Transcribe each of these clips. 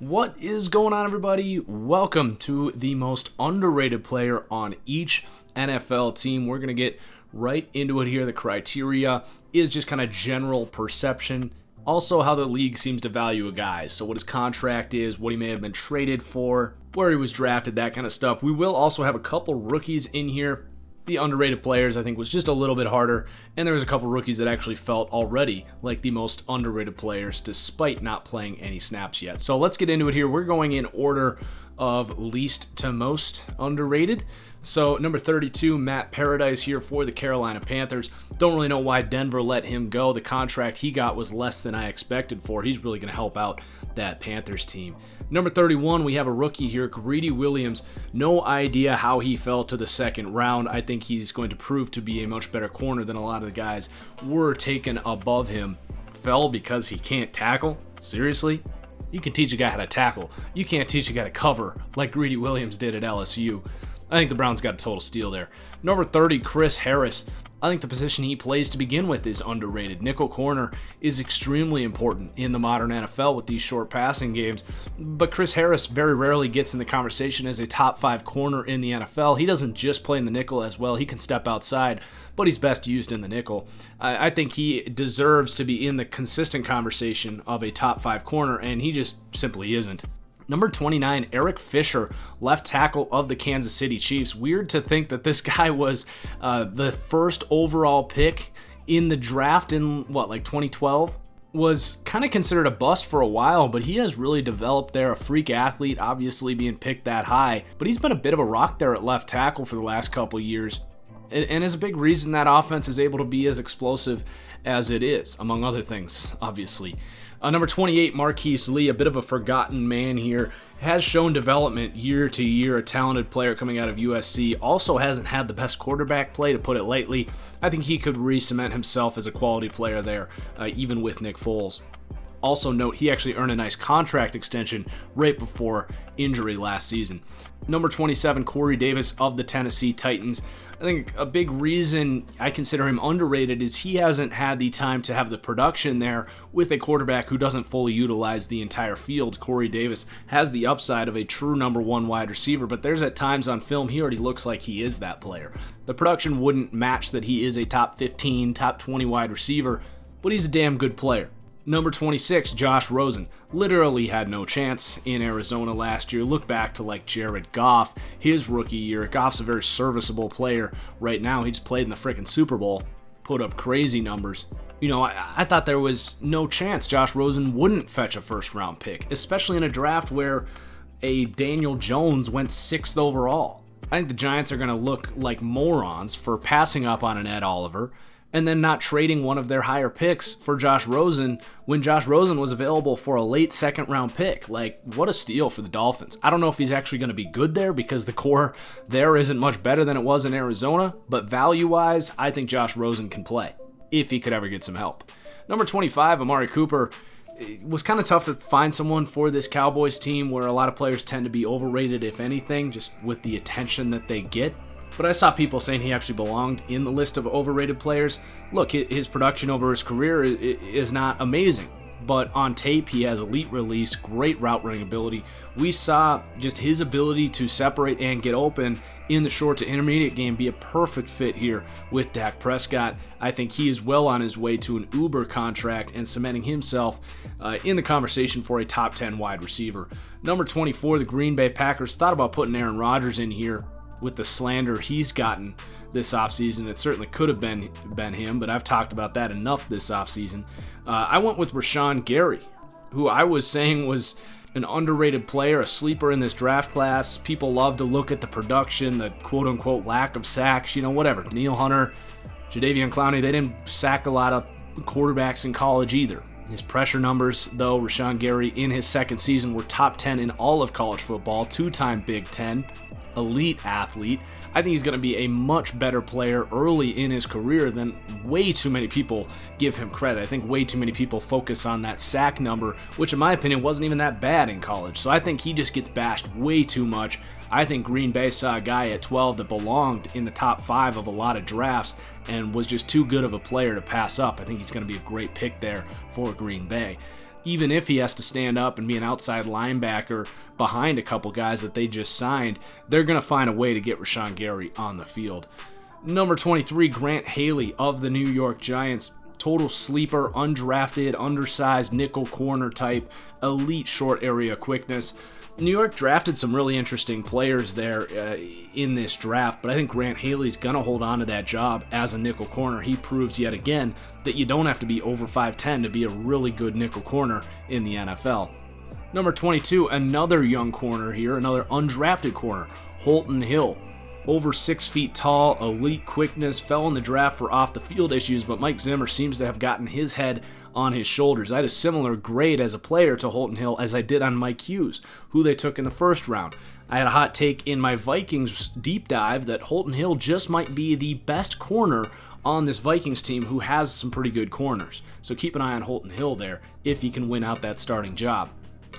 What is going on, everybody? Welcome to the most underrated player on each NFL team. We're going to get right into it here. The criteria is just kind of general perception. Also, how the league seems to value a guy. So what his contract is, what he may have been traded for, where he was drafted, that kind of stuff. We will also have a couple rookies in here. The underrated players, I think, was just a little bit harder, and there was a couple rookies that actually felt already like the most underrated players despite not playing any snaps yet. So let's get into it here. We're going in order of least to most underrated. So number 32, Matt Paradis here for the Carolina Panthers. Don't really know why Denver let him go. The contract he got was less than I expected for. He's really going to help out that Panthers team. Number 31, we have a rookie here, Greedy Williams. No idea how he fell to the second round. I think he's going to prove to be a much better corner than a lot of the guys were taken above him. Fell because he can't tackle? Seriously? You can teach a guy how to tackle. You can't teach a guy to cover like Greedy Williams did at LSU. I think the Browns got a total steal there. Number 30, Chris Harris. I think the position he plays to begin with is underrated. Nickel corner is extremely important in the modern NFL with these short passing games, but Chris Harris very rarely gets in the conversation as a top 5 corner in the NFL. He doesn't just play in the nickel as well. He can step outside, but he's best used in the nickel. I think he deserves to be in the consistent conversation of a top 5 corner, and he just simply isn't. Number 29, Eric Fisher, left tackle of the Kansas City Chiefs. Weird to think that this guy was the first overall pick in the draft in, 2012? Was kind of considered a bust for a while, but he has really developed there. A freak athlete, obviously being picked that high, but he's been a bit of a rock there at left tackle for the last couple years. And is a big reason that offense is able to be as explosive as it is, among other things, obviously. Number 28, Marquise Lee, a bit of a forgotten man here, has shown development year to year, a talented player coming out of USC, also hasn't had the best quarterback play, to put it lightly. I think he could re-cement himself as a quality player there, even with Nick Foles. Also note, he actually earned a nice contract extension right before injury last season. Number 27, Corey Davis of the Tennessee Titans. I think a big reason I consider him underrated is he hasn't had the time to have the production there with a quarterback who doesn't fully utilize the entire field. Corey Davis has the upside of a true number 1 wide receiver, but there's at times on film he already looks like he is that player. The production wouldn't match that he is a top 15, top 20 wide receiver, but he's a damn good player. Number 26, Josh Rosen. Literally had no chance in Arizona last year. Look back to Jared Goff, his rookie year. Goff's a very serviceable player right now. He just played in the freaking Super Bowl, put up crazy numbers. I thought there was no chance Josh Rosen wouldn't fetch a first-round pick, especially in a draft where a Daniel Jones went 6th overall. I think the Giants are going to look like morons for passing up on an Ed Oliver and then not trading one of their higher picks for Josh Rosen when Josh Rosen was available for a late second-round pick. What a steal for the Dolphins. I don't know if he's actually going to be good there because the core there isn't much better than it was in Arizona, but value-wise, I think Josh Rosen can play if he could ever get some help. Number 25, Amari Cooper. It was kind of tough to find someone for this Cowboys team where a lot of players tend to be overrated, if anything, just with the attention that they get. But I saw people saying he actually belonged in the list of overrated players. Look, his production over his career is not amazing, but on tape he has elite release, great route running ability. We saw just his ability to separate and get open in the short to intermediate game be a perfect fit here with Dak Prescott. I think he is well on his way to an Uber contract and cementing himself in the conversation for a top 10 wide receiver. Number 24, the Green Bay Packers thought about putting Aaron Rodgers in here with the slander he's gotten this offseason. It certainly could have been him, but I've talked about that enough this offseason. I went with Rashan Gary, who I was saying was an underrated player, a sleeper in this draft class. People love to look at the production, the quote-unquote lack of sacks, whatever. Neil Hunter, Jadeveon Clowney, they didn't sack a lot of quarterbacks in college either. His pressure numbers, though, Rashan Gary in his second season were top 10 in all of college football, 2-time Big Ten. Elite athlete. I think he's going to be a much better player early in his career than way too many people give him credit. I think way too many people focus on that sack number, which in my opinion wasn't even that bad in college. So I think he just gets bashed way too much. I think Green Bay saw a guy at 12 that belonged in the top 5 of a lot of drafts and was just too good of a player to pass up. I think he's going to be a great pick there for Green Bay. even if he has to stand up and be an outside linebacker behind a couple guys that they just signed, they're going to find a way to get Rashan Gary on the field. Number 23, Grant Haley of the New York Giants. Total sleeper, undrafted, undersized, nickel corner type, elite short area quickness. New York drafted some really interesting players there in this draft, but I think Grant Haley's going to hold on to that job as a nickel corner. He proves yet again that you don't have to be over 5'10 to be a really good nickel corner in the NFL. Number 22, another young corner here, another undrafted corner, Holton Hill. Over 6 feet tall, elite quickness, fell in the draft for off-the-field issues, but Mike Zimmer seems to have gotten his head on his shoulders. I had a similar grade as a player to Holton Hill as I did on Mike Hughes, who they took in the first round. I had a hot take in my Vikings deep dive that Holton Hill just might be the best corner on this Vikings team, who has some pretty good corners. So keep an eye on Holton Hill there if he can win out that starting job.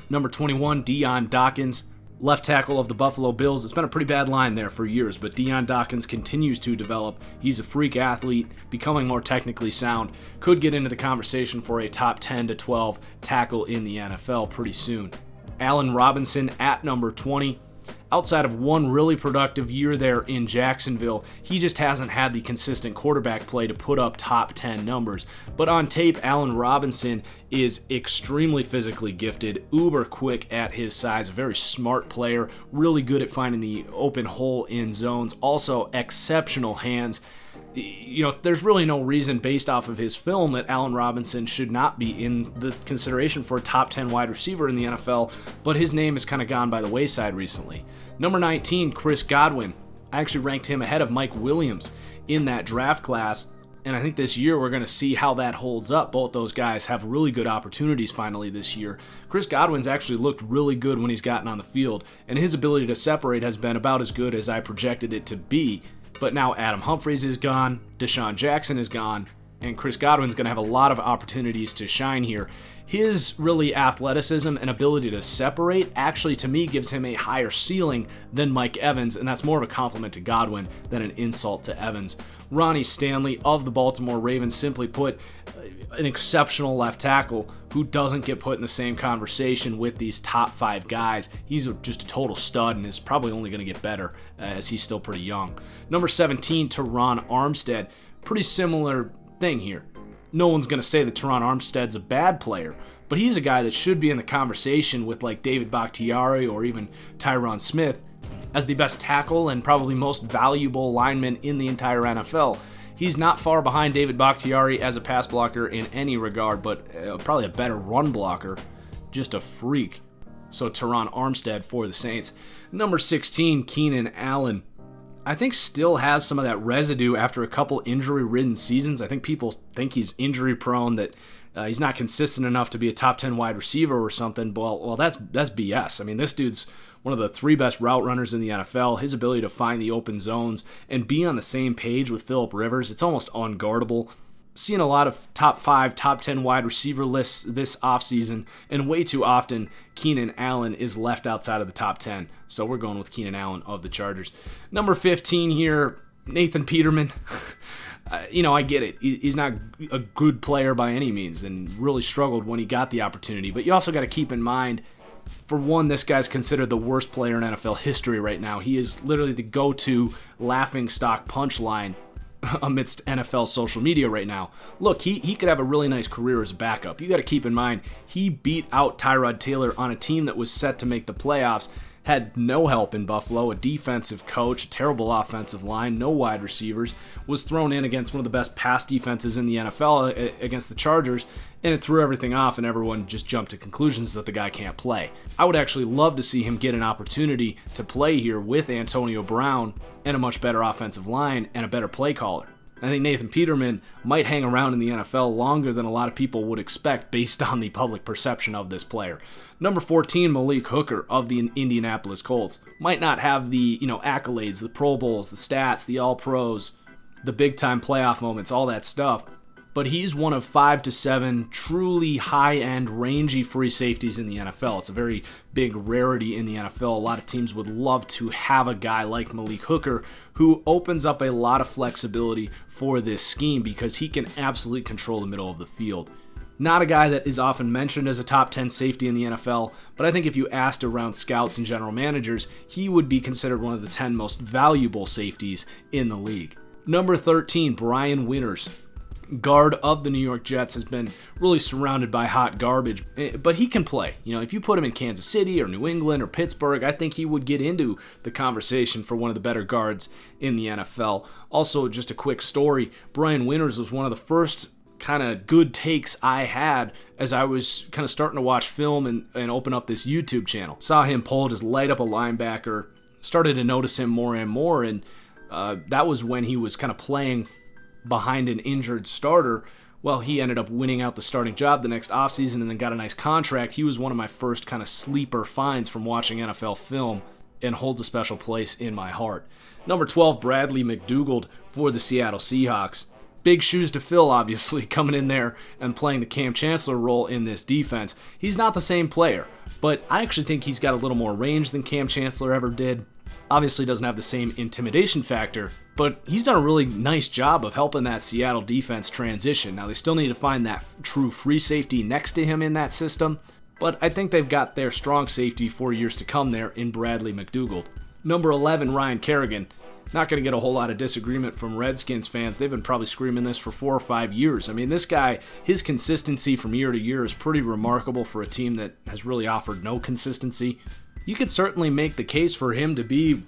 Number 21, Dion Dawkins, left tackle of the Buffalo Bills. It's been a pretty bad line there for years, but Dion Dawkins continues to develop. He's a freak athlete, becoming more technically sound. Could get into the conversation for a top 10 to 12 tackle in the NFL pretty soon. Allen Robinson at number 20. Outside of one really productive year there in Jacksonville, he just hasn't had the consistent quarterback play to put up top 10 numbers. But on tape, Allen Robinson is extremely physically gifted, uber quick at his size, a very smart player, really good at finding the open hole in zones, also exceptional hands. You know, there's really no reason based off of his film that Allen Robinson should not be in the consideration for a top 10 wide receiver in the NFL, but his name has kind of gone by the wayside recently. Number 19, Chris Godwin. I actually ranked him ahead of Mike Williams in that draft class, and I think this year we're going to see how that holds up. Both those guys have really good opportunities finally this year. Chris Godwin's actually looked really good when he's gotten on the field, and his ability to separate has been about as good as I projected it to be. But now Adam Humphries is gone, Deshaun Jackson is gone, and Chris Godwin's going to have a lot of opportunities to shine here. His really athleticism and ability to separate actually, to me, gives him a higher ceiling than Mike Evans, and that's more of a compliment to Godwin than an insult to Evans. Ronnie Stanley of the Baltimore Ravens, simply put, an exceptional left tackle who doesn't get put in the same conversation with these top 5 guys. He's just a total stud and is probably only going to get better as he's still pretty young. Number 17, Terron Armstead. Pretty similar thing here. No one's going to say that Terron Armstead's a bad player, but he's a guy that should be in the conversation with like David Bakhtiari or even Tyron Smith as the best tackle and probably most valuable lineman in the entire NFL. He's not far behind David Bakhtiari as a pass blocker in any regard, but probably a better run blocker. Just a freak. So Terron Armstead for the Saints. Number 16, Keenan Allen. I think still has some of that residue after a couple injury-ridden seasons. I think people think he's injury-prone, that he's not consistent enough to be a top 10 wide receiver or something. Well, that's BS. I mean, this dude's one of the 3 best route runners in the NFL. His ability to find the open zones and be on the same page with Phillip Rivers, it's almost unguardable. Seeing a lot of top 5, top 10 wide receiver lists this offseason, and way too often Keenan Allen is left outside of the top 10. So we're going with Keenan Allen of the Chargers. Number 15 here, Nathan Peterman. I get it. He's not a good player by any means and really struggled when he got the opportunity. But you also got to keep in mind, for one, this guy's considered the worst player in NFL history right now. He is literally the go-to laughingstock punchline amidst NFL social media right now. Look, he could have a really nice career as a backup. You got to keep in mind, he beat out Tyrod Taylor on a team that was set to make the playoffs, had no help in Buffalo, a defensive coach, a terrible offensive line, no wide receivers, was thrown in against one of the best pass defenses in the NFL against the Chargers, and it threw everything off, and everyone just jumped to conclusions that the guy can't play. I would actually love to see him get an opportunity to play here with Antonio Brown and a much better offensive line and a better play caller. I think Nathan Peterman might hang around in the NFL longer than a lot of people would expect based on the public perception of this player. Number 14, Malik Hooker of the Indianapolis Colts. Might not have the accolades, the Pro Bowls, the stats, the All-Pros, the big-time playoff moments, all that stuff, but he's one of 5 to 7 truly high-end, rangy free safeties in the NFL. It's a very big rarity in the NFL. A lot of teams would love to have a guy like Malik Hooker who opens up a lot of flexibility for this scheme because he can absolutely control the middle of the field. Not a guy that is often mentioned as a top 10 safety in the NFL, but I think if you asked around scouts and general managers, he would be considered one of the 10 most valuable safeties in the league. Number 13, Brian Winters. Guard of the New York Jets, has been really surrounded by hot garbage, but he can play. If you put him in Kansas City or New England or Pittsburgh, I think he would get into the conversation for one of the better guards in the NFL. Also, just a quick story, Brian Winters was one of the first kind of good takes I had as I was kind of starting to watch film and open up this YouTube channel. Saw him just light up a linebacker, started to notice him more and more, and that was when he was kind of playing behind an injured starter. Well, he ended up winning out the starting job the next offseason and then got a nice contract. He was one of my first kind of sleeper finds from watching NFL film and holds a special place in my heart. Number 12, Bradley McDougalds for the Seattle Seahawks. Big shoes to fill, obviously, coming in there and playing the Cam Chancellor role in this defense. He's not the same player, but I actually think he's got a little more range than Cam Chancellor ever did. Obviously doesn't have the same intimidation factor, but he's done a really nice job of helping that Seattle defense transition. Now, they still need to find that true free safety next to him in that system, but I think they've got their strong safety for years to come there in Bradley McDougalds. Number 11, Ryan Kerrigan. Not going to get a whole lot of disagreement from Redskins fans. They've been probably screaming this for 4 or 5 years. I mean, this guy, his consistency from year to year is pretty remarkable for a team that has really offered no consistency. You could certainly make the case for him to be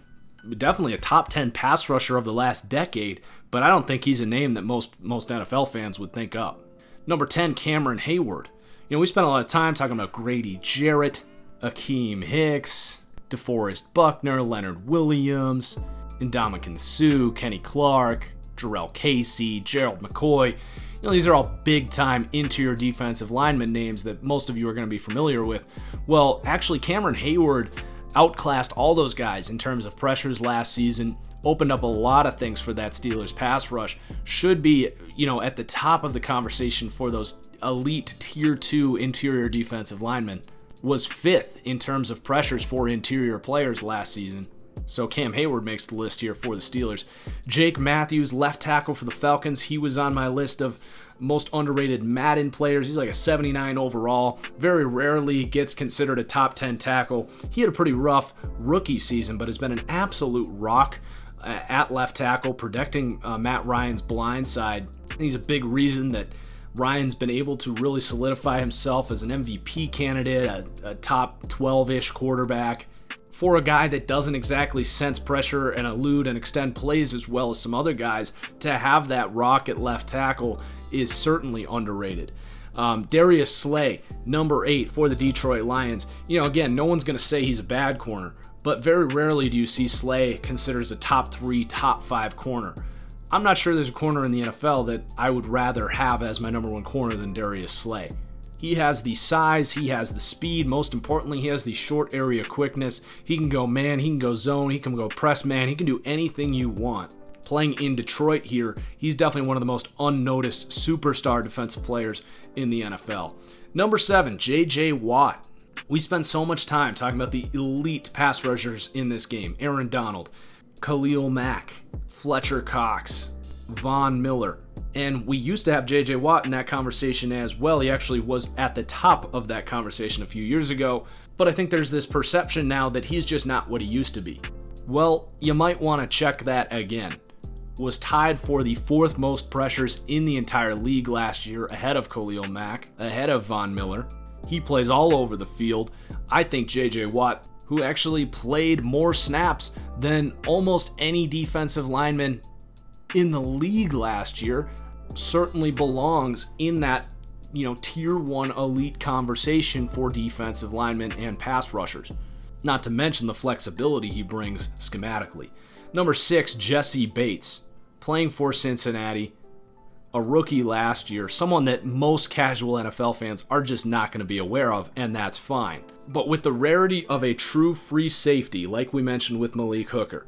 definitely a top 10 pass rusher of the last decade, but I don't think he's a name that most NFL fans would think up. Number 10, Cameron Heyward. We spent a lot of time talking about Grady Jarrett, Akeem Hicks, DeForest Buckner, Leonard Williams, Ndamukong Suh, Kenny Clark, Jarrell Casey, Gerald McCoy. These are all big-time interior defensive lineman names that most of you are going to be familiar with. Well, actually, Cameron Heyward outclassed all those guys in terms of pressures last season, opened up a lot of things for that Steelers pass rush. Should be, at the top of the conversation for those elite Tier 2 interior defensive linemen. Was 5th in terms of pressures for interior players last season. So Cam Heyward makes the list here for the Steelers. Jake Matthews, left tackle for the Falcons. He was on my list of most underrated Madden players. He's like a 79 overall. Very rarely gets considered a top 10 tackle. He had a pretty rough rookie season, but has been an absolute rock at left tackle, protecting Matt Ryan's blind side. He's a big reason that Ryan's been able to really solidify himself as an MVP candidate, a top 12-ish quarterback. For a guy that doesn't exactly sense pressure and elude and extend plays as well as some other guys, to have that rock at left tackle is certainly underrated. Darius Slay, number 8 for the Detroit Lions. Again, no one's going to say he's a bad corner, but very rarely do you see Slay considered as a top 3, top 5 corner. I'm not sure there's a corner in the NFL that I would rather have as my number 1 corner than Darius Slay. He has the size, he has the speed, most importantly, he has the short area quickness. He can go man, he can go zone, he can go press man, he can do anything you want. Playing in Detroit here, he's definitely one of the most unnoticed superstar defensive players in the NFL. Number 7, J.J. Watt. We spend so much time talking about the elite pass rushers in this game. Aaron Donald, Khalil Mack, Fletcher Cox, Von Miller. And we used to have J.J. Watt in that conversation as well. He actually was at the top of that conversation a few years ago. But I think there's this perception now that he's just not what he used to be. Well, you might want to check that again. Was tied for the 4th most pressures in the entire league last year, ahead of Khalil Mack, ahead of Von Miller. He plays all over the field. I think J.J. Watt, who actually played more snaps than almost any defensive lineman in the league last year, certainly belongs in that, tier 1 elite conversation for defensive linemen and pass rushers. Not to mention the flexibility he brings schematically. Number 6, Jesse Bates, playing for Cincinnati, a rookie last year, someone that most casual NFL fans are just not going to be aware of, and that's fine. But with the rarity of a true free safety, like we mentioned with Malik Hooker,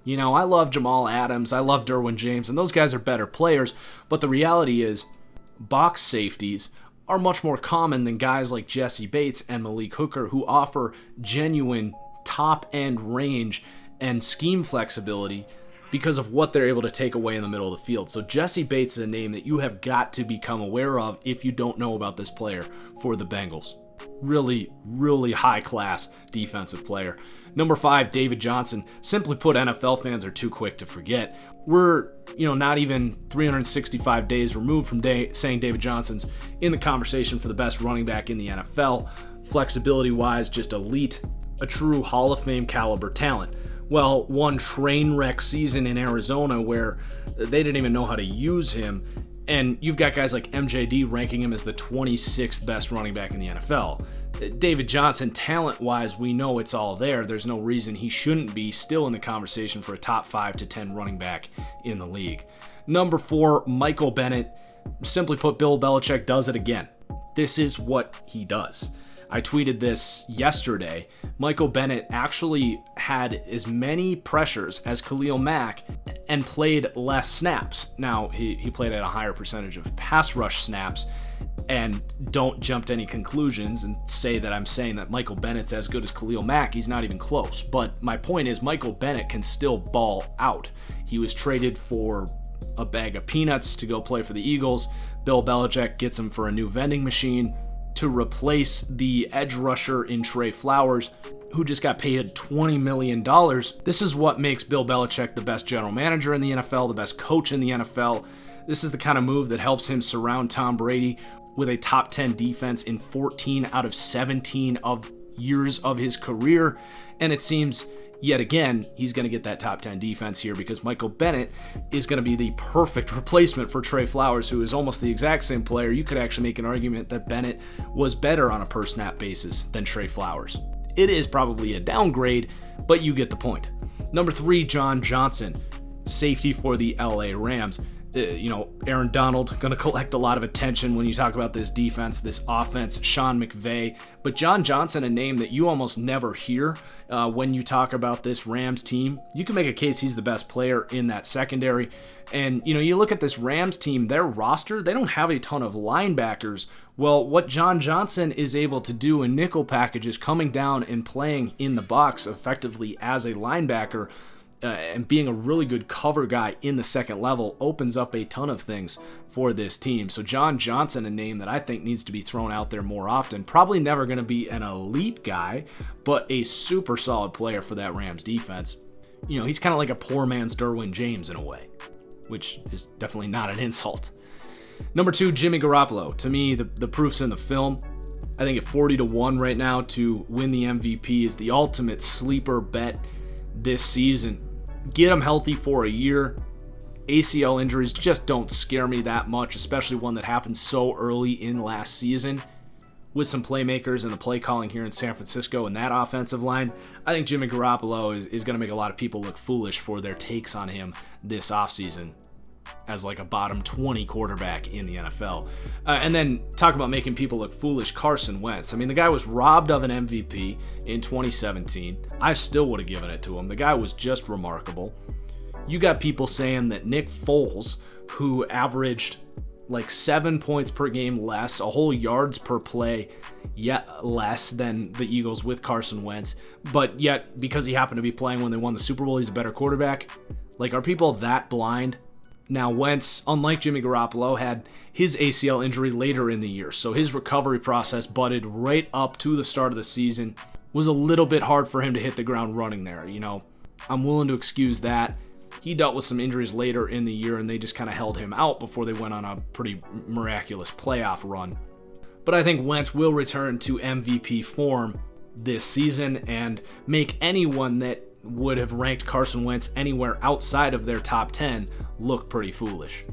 I love Jamal Adams, I love Derwin James, and those guys are better players, but the reality is box safeties are much more common than guys like Jesse Bates and Malik Hooker, who offer genuine top-end range and scheme flexibility because of what they're able to take away in the middle of the field. So Jesse Bates is a name that you have got to become aware of if you don't know about this player for the Bengals. Really, really high-class defensive player. Number 5, David Johnson. Simply put, NFL fans are too quick to forget. We're, not even 365 days removed from saying David Johnson's in the conversation for the best running back in the NFL. Flexibility-wise, just elite, a true Hall of Fame caliber talent. Well, one train wreck season in Arizona where they didn't even know how to use him, and you've got guys like MJD ranking him as the 26th best running back in the NFL. David Johnson, talent-wise, we know it's all there. There's no reason he shouldn't be still in the conversation for a top 5 to 10 running back in the league. Number 4, Michael Bennett. Simply put, Bill Belichick does it again. This is what he does. I tweeted this yesterday. Michael Bennett actually had as many pressures as Khalil Mack and played less snaps. Now, he played at a higher percentage of pass rush snaps, and don't jump to any conclusions and say that I'm saying that Michael Bennett's as good as Khalil Mack. He's not even close. But my point is, Michael Bennett can still ball out. He was traded for a bag of peanuts to go play for the Eagles. Bill Belichick gets him for a new vending machine to replace the edge rusher in Trey Flowers, who just got paid $20 million. This is what makes Bill Belichick the best general manager in the NFL, the best coach in the NFL. This is the kind of move that helps him surround Tom Brady with a top 10 defense in 14 out of 17 of years of his career. And it seems, yet again, he's going to get that top 10 defense here because Michael Bennett is going to be the perfect replacement for Trey Flowers, who is almost the exact same player. You could actually make an argument that Bennett was better on a per snap basis than Trey Flowers. It is probably a downgrade, but you get the point. Number 3, John Johnson, safety for the LA Rams. Aaron Donald going to collect a lot of attention when you talk about this defense, this offense, Sean McVay. But John Johnson, a name that you almost never hear when you talk about this Rams team. You can make a case he's the best player in that secondary. And, you look at this Rams team, their roster, they don't have a ton of linebackers. Well, what John Johnson is able to do in nickel packages, coming down and playing in the box effectively as a linebacker, and being a really good cover guy in the second level, opens up a ton of things for this team. So John Johnson, a name that I think needs to be thrown out there more often. Probably never going to be an elite guy, but a super solid player for that Rams defense. He's kind of like a poor man's Derwin James in a way, which is definitely not an insult. Number 2, Jimmy Garoppolo. To me, the proof's in the film. I think at 40-1 right now to win the MVP is the ultimate sleeper bet this season. Get him healthy for a year. ACL injuries just don't scare me that much, especially one that happened so early in last season. With some playmakers and the play calling here in San Francisco and that offensive line, I think Jimmy Garoppolo is going to make a lot of people look foolish for their takes on him this offseason as like a bottom 20 quarterback in the NFL. And then talk about making people look foolish, Carson Wentz. I mean, the guy was robbed of an MVP in 2017. I still would have given it to him. The guy was just remarkable. You got people saying that Nick Foles, who averaged like 7 points per game less, a whole yards per play yet less than the Eagles with Carson Wentz, but yet because he happened to be playing when they won the Super Bowl, he's a better quarterback. Like, are people that blind? Now, Wentz, unlike Jimmy Garoppolo, had his ACL injury later in the year, so his recovery process butted right up to the start of the season. Was a little bit hard for him to hit the ground running there. I'm willing to excuse that. He dealt with some injuries later in the year, and they just kind of held him out before they went on a pretty miraculous playoff run. But I think Wentz will return to MVP form this season and make anyone that would have ranked Carson Wentz anywhere outside of their top 10 look pretty foolish.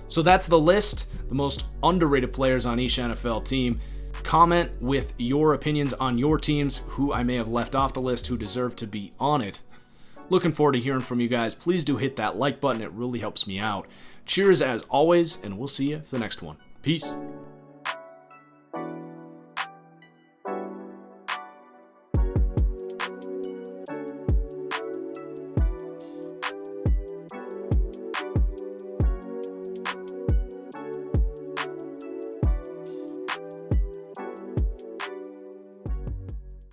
So that's the list, the most underrated players on each NFL team. Comment with your opinions on your teams, who I may have left off the list, who deserve to be on it. Looking forward to hearing from you guys. Please do hit that like button. It really helps me out. Cheers as always, and we'll see you for the next one. Peace.